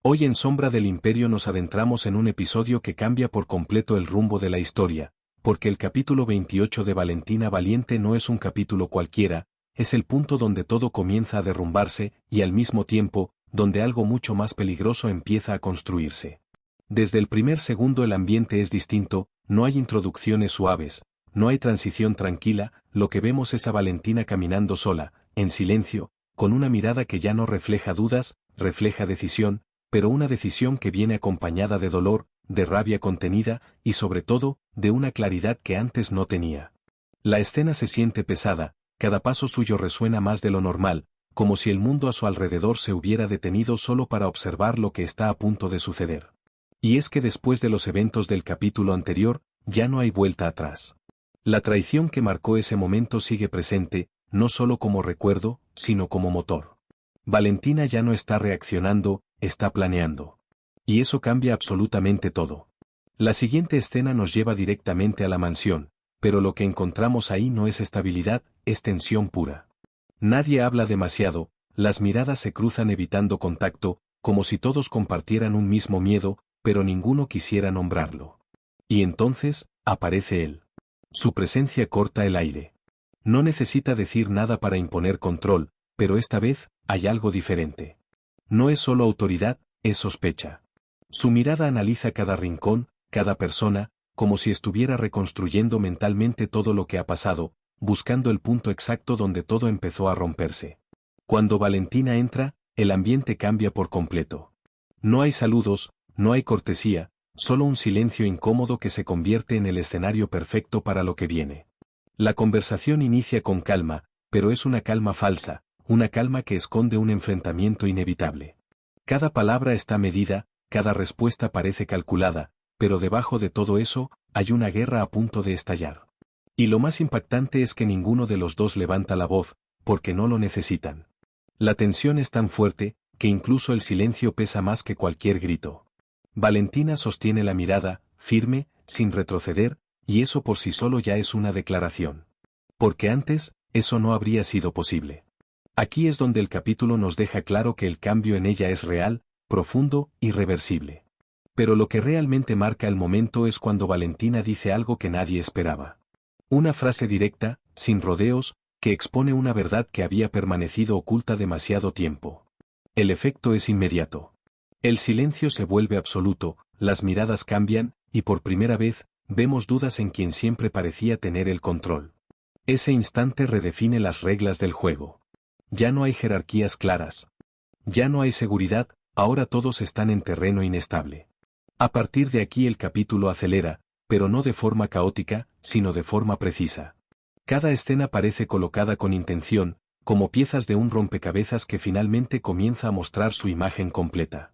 Hoy en Sombra del Imperio nos adentramos en un episodio que cambia por completo el rumbo de la historia, porque el capítulo 28 de Valentina Valiente no es un capítulo cualquiera, es el punto donde todo comienza a derrumbarse y al mismo tiempo, donde algo mucho más peligroso empieza a construirse. Desde el primer segundo el ambiente es distinto, no hay introducciones suaves, no hay transición tranquila, lo que vemos es a Valentina caminando sola, en silencio, con una mirada que ya no refleja dudas, refleja decisión, pero una decisión que viene acompañada de dolor, de rabia contenida, y sobre todo, de una claridad que antes no tenía. La escena se siente pesada, cada paso suyo resuena más de lo normal, como si el mundo a su alrededor se hubiera detenido solo para observar lo que está a punto de suceder. Y es que después de los eventos del capítulo anterior, ya no hay vuelta atrás. La traición que marcó ese momento sigue presente, no solo como recuerdo, sino como motor. Valentina ya no está reaccionando, está planeando. Y eso cambia absolutamente todo. La siguiente escena nos lleva directamente a la mansión, pero lo que encontramos ahí no es estabilidad, es tensión pura. Nadie habla demasiado, las miradas se cruzan evitando contacto, como si todos compartieran un mismo miedo, pero ninguno quisiera nombrarlo. Y entonces, aparece él. Su presencia corta el aire. No necesita decir nada para imponer control, pero esta vez, hay algo diferente. No es solo autoridad, es sospecha. Su mirada analiza cada rincón, cada persona, como si estuviera reconstruyendo mentalmente todo lo que ha pasado, buscando el punto exacto donde todo empezó a romperse. Cuando Valentina entra, el ambiente cambia por completo. No hay saludos, no hay cortesía, solo un silencio incómodo que se convierte en el escenario perfecto para lo que viene. La conversación inicia con calma, pero es una calma falsa, una calma que esconde un enfrentamiento inevitable. Cada palabra está medida, cada respuesta parece calculada, pero debajo de todo eso, hay una guerra a punto de estallar. Y lo más impactante es que ninguno de los dos levanta la voz, porque no lo necesitan. La tensión es tan fuerte, que incluso el silencio pesa más que cualquier grito. Valentina sostiene la mirada, firme, sin retroceder, y eso por sí solo ya es una declaración. Porque antes, eso no habría sido posible. Aquí es donde el capítulo nos deja claro que el cambio en ella es real, profundo, irreversible. Pero lo que realmente marca el momento es cuando Valentina dice algo que nadie esperaba. Una frase directa, sin rodeos, que expone una verdad que había permanecido oculta demasiado tiempo. El efecto es inmediato. El silencio se vuelve absoluto, las miradas cambian, y por primera vez, vemos dudas en quien siempre parecía tener el control. Ese instante redefine las reglas del juego. Ya no hay jerarquías claras. Ya no hay seguridad, ahora todos están en terreno inestable. A partir de aquí el capítulo acelera, pero no de forma caótica, sino de forma precisa. Cada escena parece colocada con intención, como piezas de un rompecabezas que finalmente comienza a mostrar su imagen completa.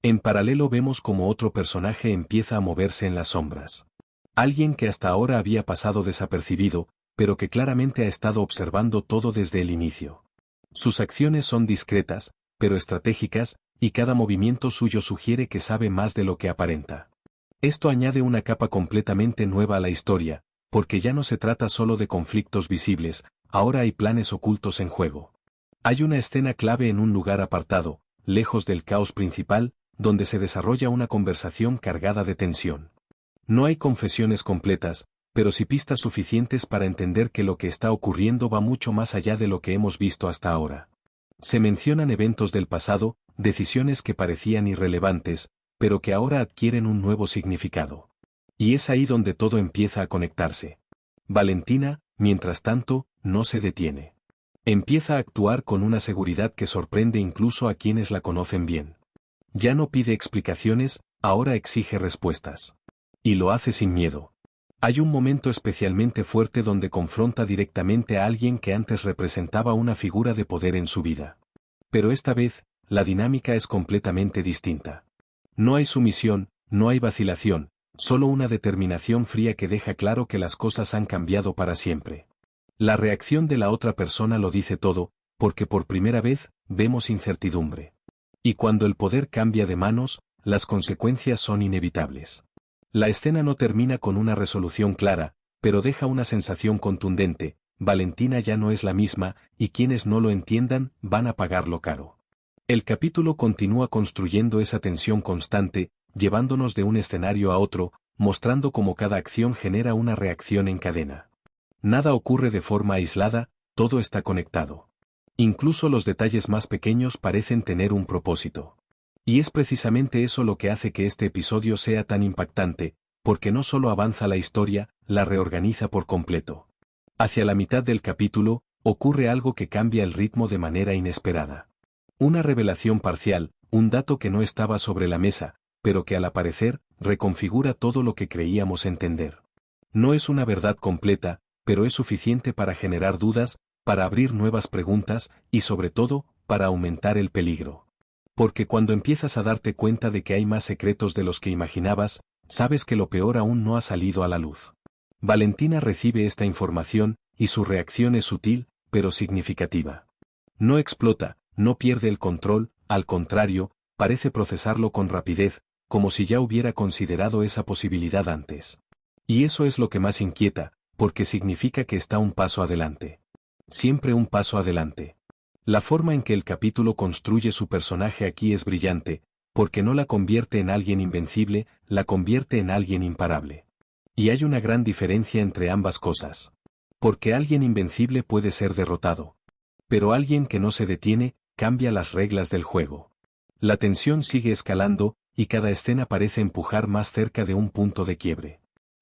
En paralelo vemos como otro personaje empieza a moverse en las sombras. Alguien que hasta ahora había pasado desapercibido, pero que claramente ha estado observando todo desde el inicio. Sus acciones son discretas, pero estratégicas, y cada movimiento suyo sugiere que sabe más de lo que aparenta. Esto añade una capa completamente nueva a la historia, porque ya no se trata solo de conflictos visibles, ahora hay planes ocultos en juego. Hay una escena clave en un lugar apartado, lejos del caos principal, donde se desarrolla una conversación cargada de tensión. No hay confesiones completas, pero sí pistas suficientes para entender que lo que está ocurriendo va mucho más allá de lo que hemos visto hasta ahora. Se mencionan eventos del pasado, decisiones que parecían irrelevantes, pero que ahora adquieren un nuevo significado. Y es ahí donde todo empieza a conectarse. Valentina, mientras tanto, no se detiene. Empieza a actuar con una seguridad que sorprende incluso a quienes la conocen bien. Ya no pide explicaciones, ahora exige respuestas. Y lo hace sin miedo. Hay un momento especialmente fuerte donde confronta directamente a alguien que antes representaba una figura de poder en su vida. Pero esta vez, la dinámica es completamente distinta. No hay sumisión, no hay vacilación, solo una determinación fría que deja claro que las cosas han cambiado para siempre. La reacción de la otra persona lo dice todo, porque por primera vez, vemos incertidumbre. Y cuando el poder cambia de manos, las consecuencias son inevitables. La escena no termina con una resolución clara, pero deja una sensación contundente: Valentina ya no es la misma, y quienes no lo entiendan van a pagarlo caro. El capítulo continúa construyendo esa tensión constante, llevándonos de un escenario a otro, mostrando cómo cada acción genera una reacción en cadena. Nada ocurre de forma aislada, todo está conectado. Incluso los detalles más pequeños parecen tener un propósito. Y es precisamente eso lo que hace que este episodio sea tan impactante, porque no solo avanza la historia, la reorganiza por completo. Hacia la mitad del capítulo, ocurre algo que cambia el ritmo de manera inesperada. Una revelación parcial, un dato que no estaba sobre la mesa, pero que al aparecer, reconfigura todo lo que creíamos entender. No es una verdad completa, pero es suficiente para generar dudas, para abrir nuevas preguntas, y sobre todo, para aumentar el peligro. Porque cuando empiezas a darte cuenta de que hay más secretos de los que imaginabas, sabes que lo peor aún no ha salido a la luz. Valentina recibe esta información, y su reacción es sutil, pero significativa. No explota, no pierde el control, al contrario, parece procesarlo con rapidez, como si ya hubiera considerado esa posibilidad antes. Y eso es lo que más inquieta, porque significa que está un paso adelante. Siempre un paso adelante. La forma en que el capítulo construye su personaje aquí es brillante, porque no la convierte en alguien invencible, la convierte en alguien imparable. Y hay una gran diferencia entre ambas cosas. Porque alguien invencible puede ser derrotado. Pero alguien que no se detiene, cambia las reglas del juego. La tensión sigue escalando, y cada escena parece empujar más cerca de un punto de quiebre.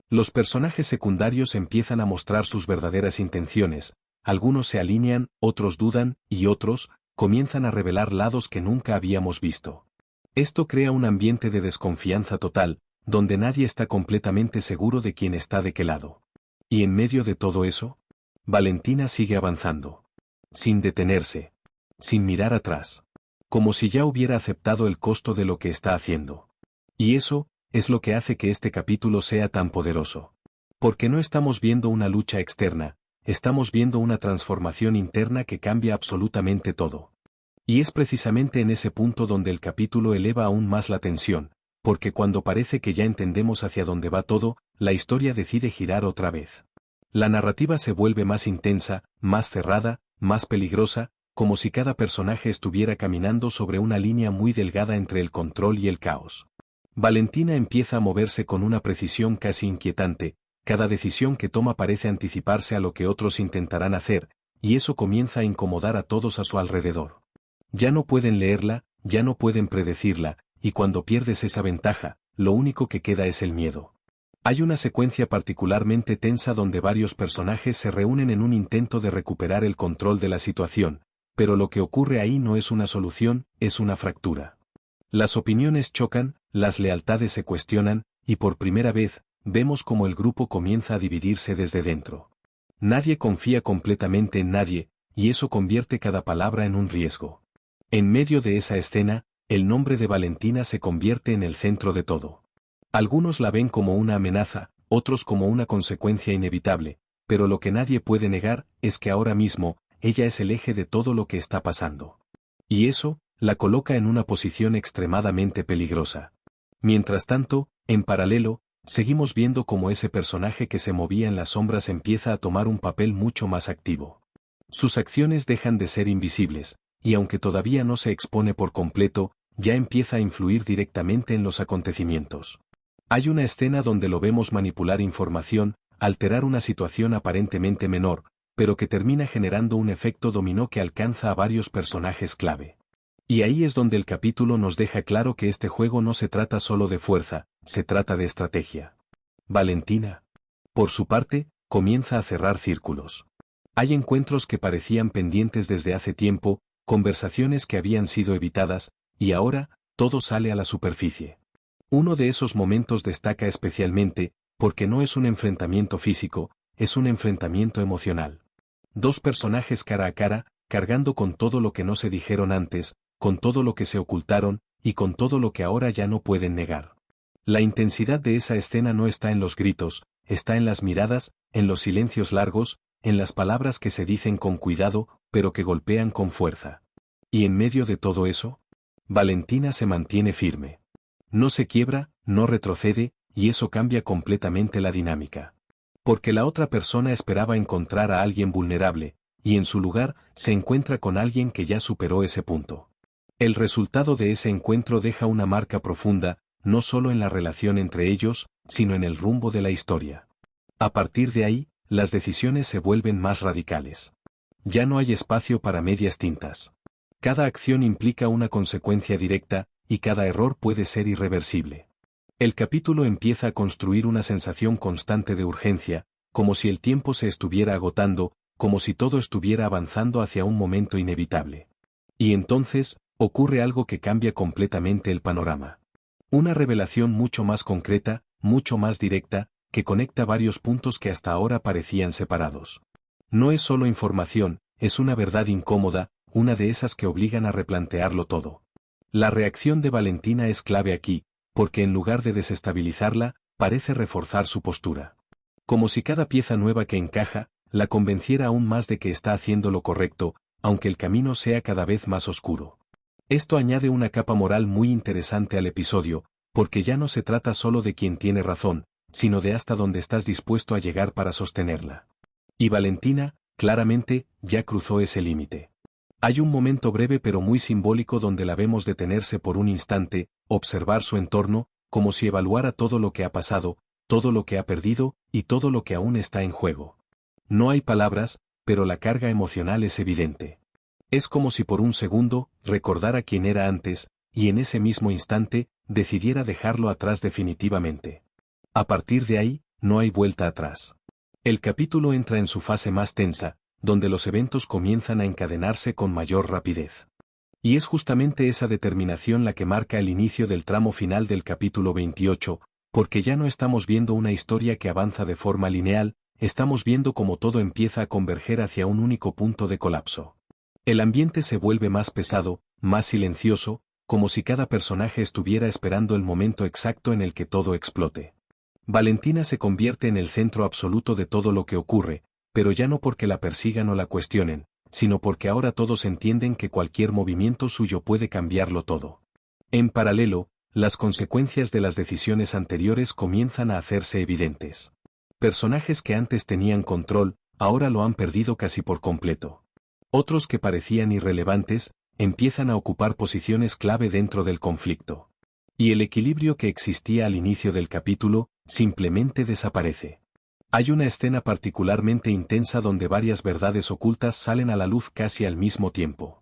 Los personajes secundarios empiezan a mostrar sus verdaderas intenciones, algunos se alinean, otros dudan, y otros, comienzan a revelar lados que nunca habíamos visto. Esto crea un ambiente de desconfianza total, donde nadie está completamente seguro de quién está de qué lado. Y en medio de todo eso, Valentina sigue avanzando. Sin detenerse. Sin mirar atrás. Como si ya hubiera aceptado el costo de lo que está haciendo. Y eso, es lo que hace que este capítulo sea tan poderoso. Porque no estamos viendo una lucha externa, estamos viendo una transformación interna que cambia absolutamente todo. Y es precisamente en ese punto donde el capítulo eleva aún más la tensión, porque cuando parece que ya entendemos hacia dónde va todo, la historia decide girar otra vez. La narrativa se vuelve más intensa, más cerrada, más peligrosa, como si cada personaje estuviera caminando sobre una línea muy delgada entre el control y el caos. Valentina empieza a moverse con una precisión casi inquietante, cada decisión que toma parece anticiparse a lo que otros intentarán hacer, y eso comienza a incomodar a todos a su alrededor. Ya no pueden leerla, ya no pueden predecirla, y cuando pierdes esa ventaja, lo único que queda es el miedo. Hay una secuencia particularmente tensa donde varios personajes se reúnen en un intento de recuperar el control de la situación, pero lo que ocurre ahí no es una solución, es una fractura. Las opiniones chocan, las lealtades se cuestionan, y por primera vez, vemos cómo el grupo comienza a dividirse desde dentro. Nadie confía completamente en nadie, y eso convierte cada palabra en un riesgo. En medio de esa escena, el nombre de Valentina se convierte en el centro de todo. Algunos la ven como una amenaza, otros como una consecuencia inevitable, pero lo que nadie puede negar es que ahora mismo, ella es el eje de todo lo que está pasando. Y eso, la coloca en una posición extremadamente peligrosa. Mientras tanto, en paralelo, seguimos viendo cómo ese personaje que se movía en las sombras empieza a tomar un papel mucho más activo. Sus acciones dejan de ser invisibles, y aunque todavía no se expone por completo, ya empieza a influir directamente en los acontecimientos. Hay una escena donde lo vemos manipular información, alterar una situación aparentemente menor, pero que termina generando un efecto dominó que alcanza a varios personajes clave. Y ahí es donde el capítulo nos deja claro que este juego no se trata solo de fuerza, se trata de estrategia. Valentina, por su parte, comienza a cerrar círculos. Hay encuentros que parecían pendientes desde hace tiempo, conversaciones que habían sido evitadas, y ahora, todo sale a la superficie. Uno de esos momentos destaca especialmente, porque no es un enfrentamiento físico, es un enfrentamiento emocional. Dos personajes cara a cara, cargando con todo lo que no se dijeron antes, con todo lo que se ocultaron, y con todo lo que ahora ya no pueden negar. La intensidad de esa escena no está en los gritos, está en las miradas, en los silencios largos, en las palabras que se dicen con cuidado, pero que golpean con fuerza. Y en medio de todo eso, Valentina se mantiene firme. No se quiebra, no retrocede, y eso cambia completamente la dinámica. Porque la otra persona esperaba encontrar a alguien vulnerable, y en su lugar, se encuentra con alguien que ya superó ese punto. El resultado de ese encuentro deja una marca profunda, no solo en la relación entre ellos, sino en el rumbo de la historia. A partir de ahí, las decisiones se vuelven más radicales. Ya no hay espacio para medias tintas. Cada acción implica una consecuencia directa, y cada error puede ser irreversible. El capítulo empieza a construir una sensación constante de urgencia, como si el tiempo se estuviera agotando, como si todo estuviera avanzando hacia un momento inevitable. Y entonces, ocurre algo que cambia completamente el panorama. Una revelación mucho más concreta, mucho más directa, que conecta varios puntos que hasta ahora parecían separados. No es solo información, es una verdad incómoda, una de esas que obligan a replantearlo todo. La reacción de Valentina es clave aquí, porque en lugar de desestabilizarla, parece reforzar su postura. Como si cada pieza nueva que encaja, la convenciera aún más de que está haciendo lo correcto, aunque el camino sea cada vez más oscuro. Esto añade una capa moral muy interesante al episodio, porque ya no se trata solo de quien tiene razón, sino de hasta dónde estás dispuesto a llegar para sostenerla. Y Valentina, claramente, ya cruzó ese límite. Hay un momento breve pero muy simbólico donde la vemos detenerse por un instante, observar su entorno, como si evaluara todo lo que ha pasado, todo lo que ha perdido, y todo lo que aún está en juego. No hay palabras, pero la carga emocional es evidente. Es como si por un segundo, recordara quién era antes, y en ese mismo instante, decidiera dejarlo atrás definitivamente. A partir de ahí, no hay vuelta atrás. El capítulo entra en su fase más tensa, donde los eventos comienzan a encadenarse con mayor rapidez. Y es justamente esa determinación la que marca el inicio del tramo final del capítulo 28, porque ya no estamos viendo una historia que avanza de forma lineal, estamos viendo cómo todo empieza a converger hacia un único punto de colapso. El ambiente se vuelve más pesado, más silencioso, como si cada personaje estuviera esperando el momento exacto en el que todo explote. Valentina se convierte en el centro absoluto de todo lo que ocurre, pero ya no porque la persigan o la cuestionen, sino porque ahora todos entienden que cualquier movimiento suyo puede cambiarlo todo. En paralelo, las consecuencias de las decisiones anteriores comienzan a hacerse evidentes. Personajes que antes tenían control, ahora lo han perdido casi por completo. Otros que parecían irrelevantes, empiezan a ocupar posiciones clave dentro del conflicto. Y el equilibrio que existía al inicio del capítulo, simplemente desaparece. Hay una escena particularmente intensa donde varias verdades ocultas salen a la luz casi al mismo tiempo.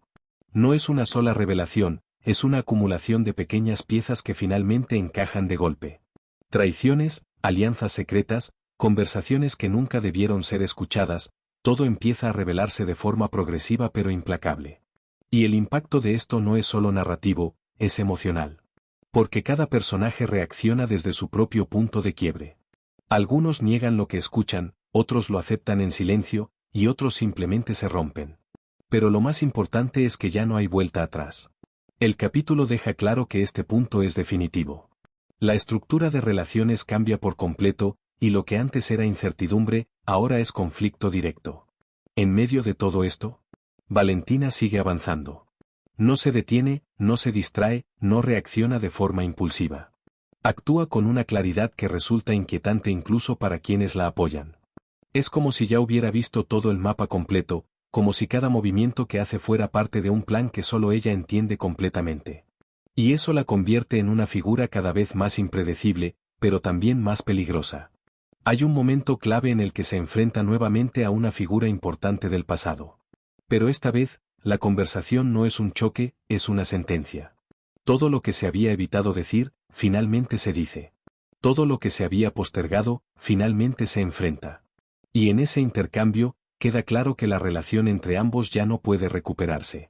No es una sola revelación, es una acumulación de pequeñas piezas que finalmente encajan de golpe. Traiciones, alianzas secretas, conversaciones que nunca debieron ser escuchadas, todo empieza a revelarse de forma progresiva pero implacable. Y el impacto de esto no es solo narrativo, es emocional. Porque cada personaje reacciona desde su propio punto de quiebre. Algunos niegan lo que escuchan, otros lo aceptan en silencio, y otros simplemente se rompen. Pero lo más importante es que ya no hay vuelta atrás. El capítulo deja claro que este punto es definitivo. La estructura de relaciones cambia por completo, y lo que antes era incertidumbre, ahora es conflicto directo. En medio de todo esto, Valentina sigue avanzando. No se detiene, no se distrae, no reacciona de forma impulsiva. Actúa con una claridad que resulta inquietante incluso para quienes la apoyan. Es como si ya hubiera visto todo el mapa completo, como si cada movimiento que hace fuera parte de un plan que solo ella entiende completamente. Y eso la convierte en una figura cada vez más impredecible, pero también más peligrosa. Hay un momento clave en el que se enfrenta nuevamente a una figura importante del pasado. Pero esta vez, la conversación no es un choque, es una sentencia. Todo lo que se había evitado decir, finalmente se dice. Todo lo que se había postergado, finalmente se enfrenta. Y en ese intercambio, queda claro que la relación entre ambos ya no puede recuperarse.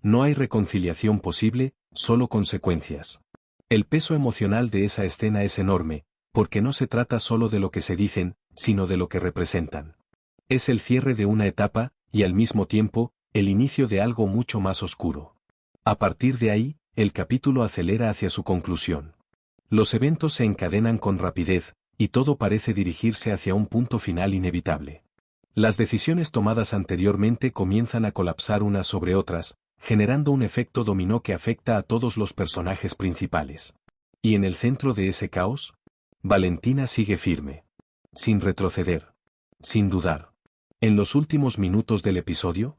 No hay reconciliación posible, solo consecuencias. El peso emocional de esa escena es enorme, porque no se trata solo de lo que se dicen, sino de lo que representan. Es el cierre de una etapa, y al mismo tiempo, el inicio de algo mucho más oscuro. A partir de ahí, el capítulo acelera hacia su conclusión. Los eventos se encadenan con rapidez, y todo parece dirigirse hacia un punto final inevitable. Las decisiones tomadas anteriormente comienzan a colapsar unas sobre otras, generando un efecto dominó que afecta a todos los personajes principales. Y en el centro de ese caos, Valentina sigue firme. Sin retroceder. Sin dudar. En los últimos minutos del episodio,